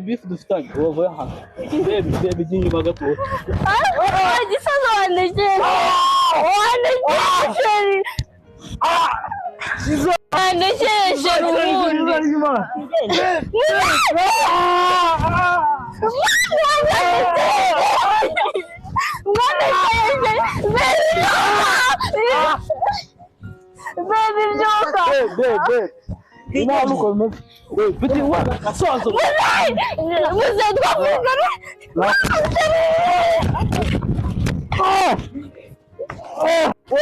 beef dufitanye wowe hano baby ginyuma gato gisaza wandeje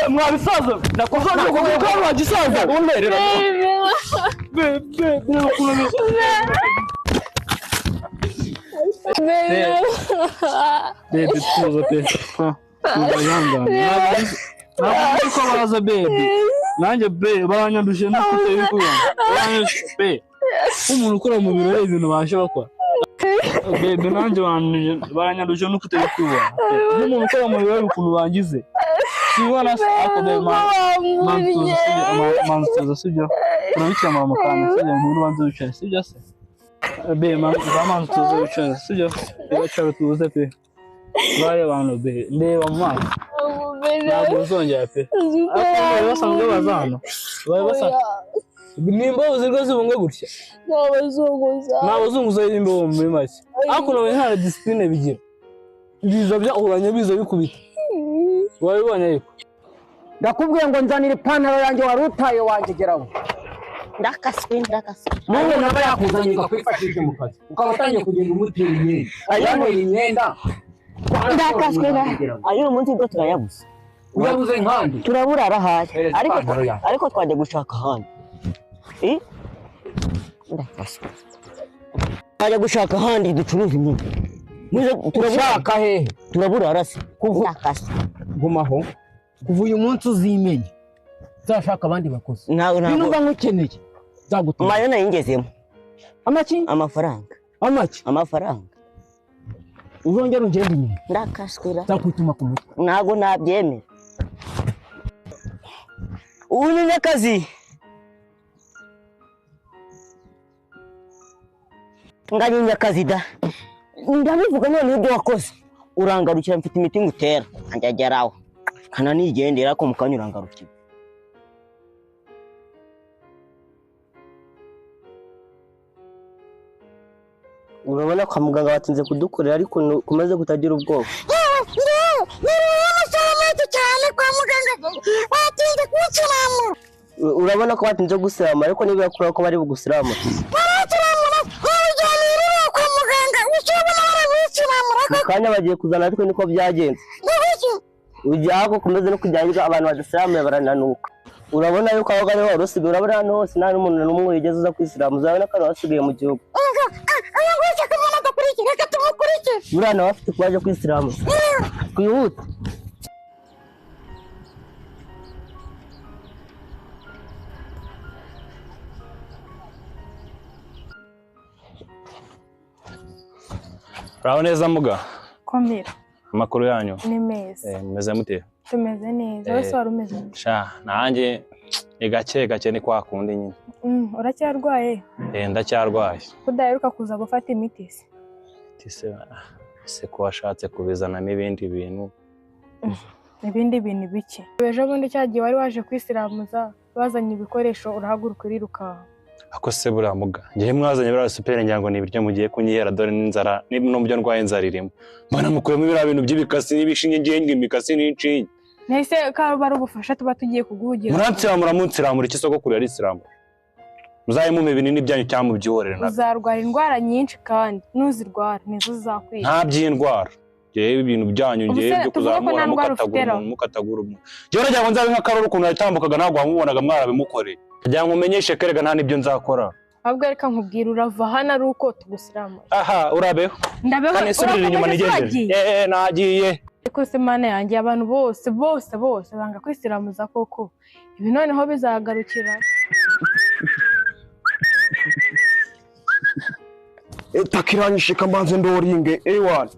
mwabisaza nakuzaje kugukorwa gisaza umberera baby tuzo pe nako baza baby nanjye be baranyanduje no kutebikuba be umuntu ukora mu biro ibintu bashe bakora baby nanjye baranyanduje no kutebikuba umuntu ukora mu biro ukuntu bangize siwana akode mantuza sibyo turabikira mama kana sibyo nkuru banze ucye sibyo se be mantuza ucye sibyo bacaro tuze pe baye abantu be ndeba mama ntabwo uzongera pe akaba basanzwe bazano baye basa nimba uzirwa zibunga gutya nabazunguza imbo muri make akuno nta discipline bigira biza bya uranye biza bikubita wabibonye ariko ndakubwiye ngo nzanire ipantaro yanjye warutaye wangegeraho ndakaswe none naba yakuzanye ngakwifashije mu kazi ukaba utangiye kugenda umutera imyenda ayanywera imyenda ndakaswe ayo umunsi bwo turayabuze uyabuze nkandi turaburara haje ariko twajya gushaka handi ndakaswe twajya gushaka handi ducuruza imyenda turashaka hehe turaburara se ndakaswe gumaho kuva uyu munsi uzimenye zashaka abandi bakozi binuba nkukeneye zagutuma mayo nayingezemo amaki amafaranga uzongera ungende inyuma ndakaswira zakutuma ku mutwe ntago nabyemera ubu ni n'akazi nganyinye akazi da ndabivuga none ibyo wakoze urangarukira mfite imiti ngutera anjageraho kana nigendera ko mukanya urangarukira urabona kwa muganga batinze kudukorera ariko kumaze kutagira ubwoba urabona ko batinze gusirama ariko niba yakura ko bari bugusirama mukanya bagiye kuzana ariko niko byagenze ujyaho kumeze no kujyanye abantu badasiramuye barananuka urabona yuko aho gari hose urabona hano hose nta n'umuntu n'umwe wigeze uza kwisiramu uzabona ko wasigaye mu gihugu burana bafite kubaje kwisiramu twihute Raho neza muga komera amakuru yanyu ni meza meze mute tumeze neza wese warumeze sha nanjye gake ni kwa kundi nyine uracyarwaye ndacyarwaye kudaheruka kuza gufata imiti se ko washatse kubizanamo ibindi bintu bike ejo bundi cyagiye wari waje kwisiramuza bazanye ibikoresho urahaguruka uriruka ako se buriya muga ngiye mwazanye buriya superi ngira ngo ni ibiryo mugiye kunyihera dore n'inzara no byo ndwaye inzara irimo mbana mukuyemo biriya bintu by'ibikasi n'ibishinge ngenge imikasi n'inshinge nese ka bari ubufasha tuba tugiye kuguhugira muransiramura iki soko kuri ari isilamu muzaye mu ibinini byanyu cyangwa mubyihorere nabyo uzarwara indwara nyinshi kandi nuzirwara nizo zakwiye nta by'indwara yewe ibintu byanyu ngiye byo kuzamura mukatagura umuntu je urajya ngo nzabe nk'akaroro ukuntu yatambukaga ntabwo wamubonaga mwarabimukoreye kugira ngo umenyeshe kerega nta nibyo nzakora ahubwo reka nkubwira urava hano ari uko tugusiramuye aha urabeho ndabeho subira inyuma nigeze nagiye ariko se mana yanjye abantu bose banga kwisiramuza koko ibi noneho bizagarukira takiranyishika mbanze ndoringe A1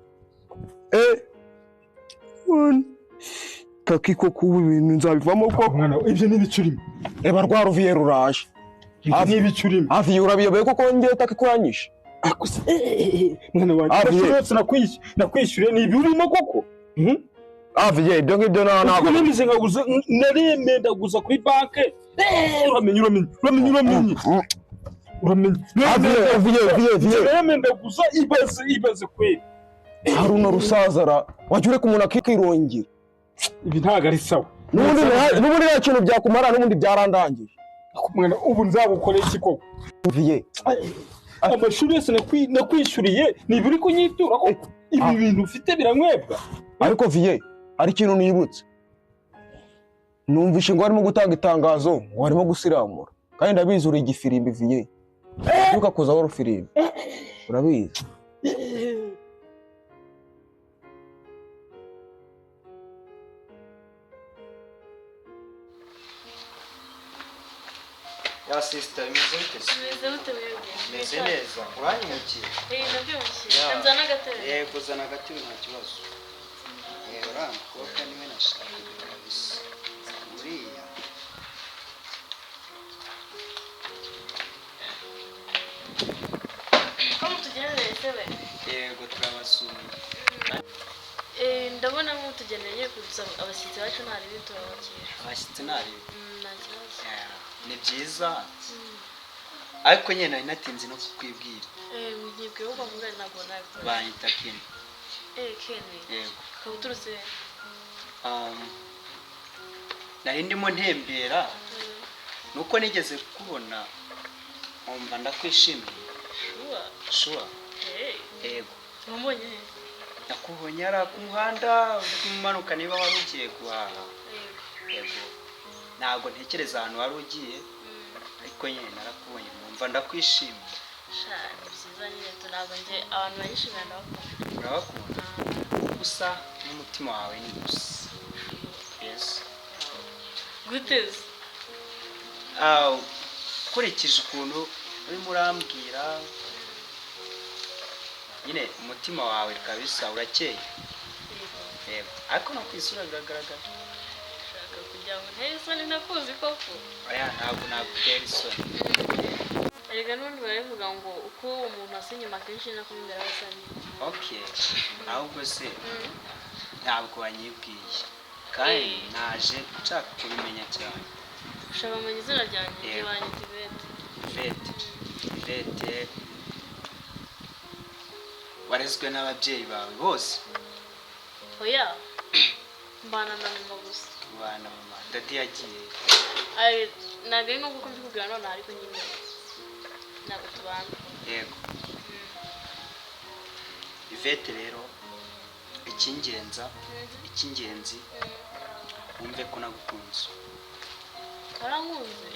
takiko kuba ibintu nzabivamo ko mwana ibyo n'ibicurimo barwaruviye ruraje n'ibicurimo hafi urabiyoboye koko ngiye takikuranyisha mwana wanjye nakwishyuriye ni ibi urimo koko Viye ibyo ngibyo ntabwo namize nkaguza naremenda guza kuri banke uramenye Viye naremenda guza ibaze kweli Haruna rusazara wajya ureka umuntu akikirongera ibi ntabwo ari sawa n'ubundi nta kintu byakumara n'ubundi byarandangiye mwana ubu nzagukorera iki koko Viye amashuri yose nakwishyuriye niba uri kunyitura koko ibi bintu ufite biranywebwa ariko Viye hari ikintu nibutse numvishe ngo harimo gutanga itangazo ngo harimo gusiramura kandi ndabizi uri igifirimbi Viye yuka kuza wari ufirimbi urabizi ya sister imeze bite meze neza uranyimukiye nabyumukiye nzana agatebe yego zana agatebe nta kibazo uramukobwa niwe nashakaga kabisa uriya ko mutugeneye sebe yego turabasuye ndabona mutugeneye kuza abashyitsi bacu ntari bitubakira abashyitsi ntari nta kibazo ni byiza ariko nyine nari natinze no kukwibwira nkibwiye uko mvuga ntabwo nabikora banyita Ken Ken yego ukaba uturutse nari ndimo ntembera nuko nigeze kubona nkumva ndakwishimiye shuwa yego wambonye he nakubonye ari ku muhanda uri kumanuka niba wari ugiye guhaha yego ntabwo ntekereza ahantu wari ugiye ariko nyine narakubonye numva ndakwishimiye ni byiza nyine ntabwo njye abantu bayishimira ndabakunda urabakunda gusa n'umutima wawe ni gusa yes guteze ukurikije ukuntu urimo urambwira nyine umutima wawe kabisa urakeye yego ariko no ku isura biragaragara ushaka kugira ngo ntere isoni nakuzi koko oya ntabwo nagutera isoni erega n'ubundi barabivuga ngo uko umuntu asa inyuma akenshi nako imbere aba asa neza okay ahubwo se ntabwo wanyibwiye kandi naje nshaka kubimenya cyane ushaka kumenya izina ryanjye ryibanyita Ivete warezwe n'ababyeyi bawe bose oya mbana na mama gusa mbana mama dadi yagiye ntabwo ari nk'uko mbikubwira none ariko nyine ntabwo tubana yego Ivete rero icy'ingenzi wumve ko nagukunze warankunze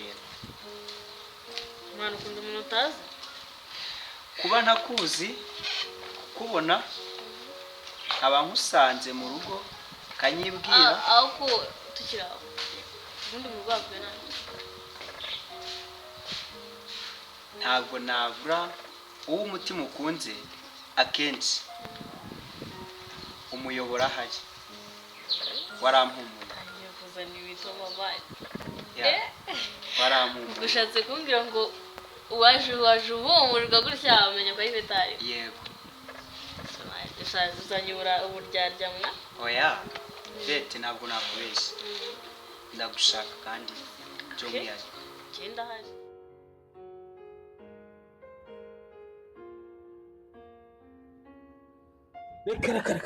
mwana ukunda umuntu utazi kuba ntakuzi kukubona nkaba nkusanze mu rugo kanyibwira aho ko tukiri aho ubundi mu rwagwe nanjye ntabwo nabura uwo umutima ukunze akenshi umuyobora ahari warampumuye warampumuye ushatse kumbwira ngo waje ubumurirwa gutya wamenya ko ari vetari yego uzanyura uburyarya mwa oya Ivete ntabwo nakubeshya ndagushaka kandi by'umwihariko genda hari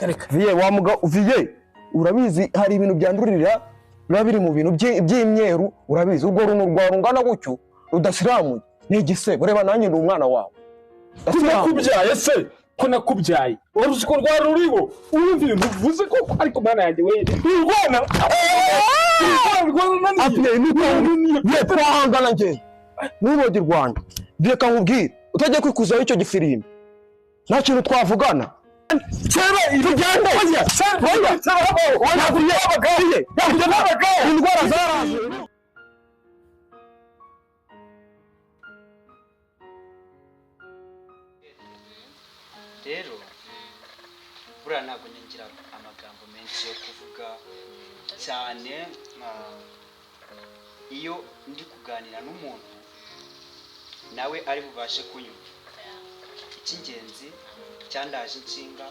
reka Viye wamuga Viye urabizi hari ibintu byandurira biba biri mu bintu by'imyeru urabizi ubwo runo rwa rungana gutyo rudasiramuye ni igisebo reba nanjye ndi umwana wawe nakubyaye se ko nakubyaye wari uzi ko rwari ruriho urumva ibintu uvuze koko ariko mwana yanjye we urwana Viye turahangana njye n'urugi rwanjye Viye kankubwire utajya kwikuzaho icyo gifirimbi nta kintu twavugana Chera irugende oya ntabwo yabagaye indwara zaraje rero buriya ntabwo ngira amagambo menshi yo kuvuga cyane iyo ndi kuganira n'umuntu nawe ari bubashe kunyumva icy'ingenzi cyandaje inshinga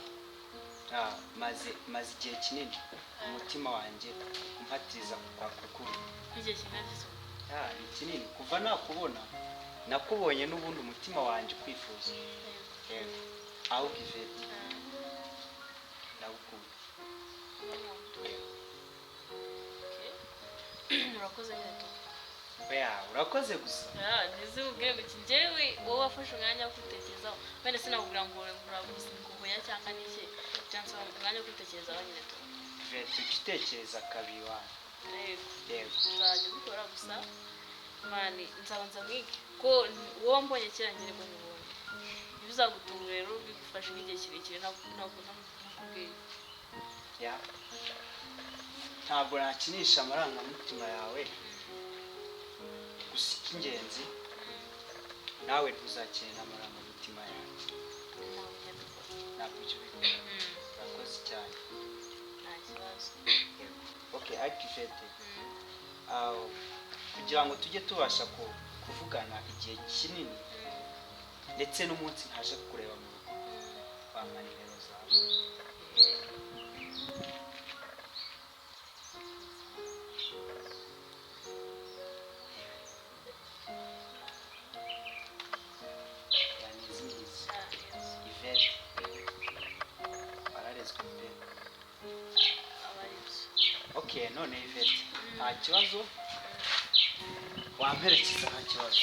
maze igihe kinini umutima wanjye umpatiriza kwa kukuru igihe kingana ni kinini kuva nakubona nakubonye n'ubundi umutima wanjye ukwifuza yego aho Ivete ndagukunda urakoze neza urakoze gusa nizi ubwire ngo njyewe wowe wafashe umwanya wo kwitekerezaho wenda sinakubwira ngo urabuze nguhuya cyangwa n'iki byansaba umwanya wo kwitekerezaho nyine tu Ivete ujya utekereza kabiri wanyu yego nzajya ubikora gusa mani nzabanza mwige ko wowe wambonye kera nyine ngo mubonye ibyo uzagutunga rero bigufashe nk'igihe kirekire ntabwo nakubwiye ntabwo nakinisha amarangamutima yawe gusa icy'ingenzi nawe ntuzakenera amarangamutima yawe ntabwo ujya ubikora urakoze cyane nta kibazo ariko Ivete kugira ngo tujye tubasha kuvugana igihe kinini ndetse n'umunsi ntaje kukureba mu rugo wampa nimero zawe Ivete wararezwe pe none Ivete nta kibazo wamperekeza nta kibazo